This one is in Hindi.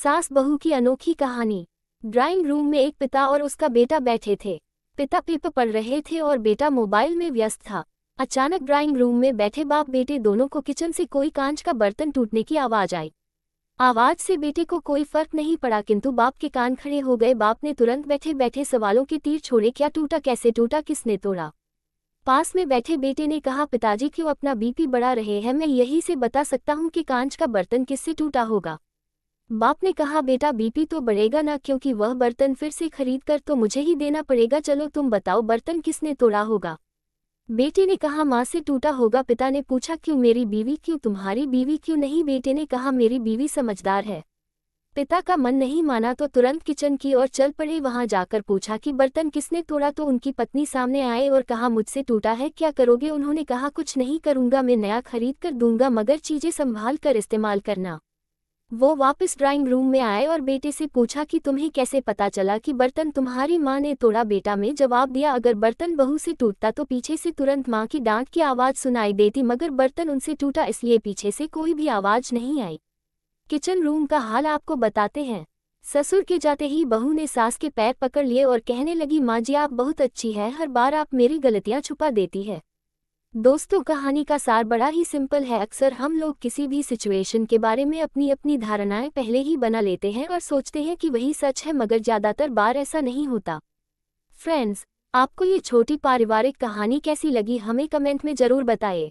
सास बहू की अनोखी कहानी। ड्राइंग रूम में एक पिता और उसका बेटा बैठे थे। पिता पेपर पढ़ रहे थे और बेटा मोबाइल में व्यस्त था। अचानक ड्राइंग रूम में बैठे बाप बेटे दोनों को किचन से कोई कांच का बर्तन टूटने की आवाज आई। आवाज से बेटे को कोई फर्क नहीं पड़ा, किंतु बाप के कान खड़े हो गए। बाप ने तुरंत बैठे बैठे सवालों के तीर छोड़े। क्या टूटा, कैसे टूटा, किसने तोड़ा? पास में बैठे बेटे ने कहा, पिताजी क्यों अपना बीपी बढ़ा रहे हैं? मैं यही से बता सकता हूँ कि कांच का बर्तन किससे टूटा होगा। बाप ने कहा, बेटा बीपी तो बढ़ेगा ना, क्योंकि वह बर्तन फिर से खरीद कर तो मुझे ही देना पड़ेगा। चलो तुम बताओ, बर्तन किसने तोड़ा होगा? बेटे ने कहा, माँ से टूटा होगा। पिता ने पूछा, क्यों? मेरी बीवी क्यों? तुम्हारी बीवी क्यों नहीं? बेटे ने कहा, मेरी बीवी समझदार है। पिता का मन नहीं माना तो तुरंत किचन की ओर चल पड़े। वहां जाकर पूछा कि बर्तन किसने तोड़ा, तो उनकी पत्नी सामने आए और कहा, मुझसे टूटा है। क्या करोगे? उन्होंने कहा, कुछ नहीं करूंगा, मैं नया खरीद कर दूंगा, मगर चीजें संभाल कर इस्तेमाल करना। वो वापस ड्राइंग रूम में आए और बेटे से पूछा कि तुम्हें कैसे पता चला कि बर्तन तुम्हारी माँ ने तोड़ा? बेटा में जवाब दिया, अगर बर्तन बहू से टूटता तो पीछे से तुरंत माँ की डांट की आवाज़ सुनाई देती, मगर बर्तन उनसे टूटा इसलिए पीछे से कोई भी आवाज़ नहीं आई। किचन रूम का हाल आपको बताते हैं। ससुर के जाते ही बहू ने सास के पैर पकड़ लिए और कहने लगी, माँ जी आप बहुत अच्छी है, हर बार आप मेरी गलतियाँ छुपा देती है। दोस्तों, कहानी का सार बड़ा ही सिंपल है। अक्सर हम लोग किसी भी सिचुएशन के बारे में अपनी अपनी धारणाएं पहले ही बना लेते हैं और सोचते हैं कि वही सच है, मगर ज़्यादातर बार ऐसा नहीं होता। फ्रेंड्स, आपको ये छोटी पारिवारिक कहानी कैसी लगी हमें कमेंट में ज़रूर बताएं।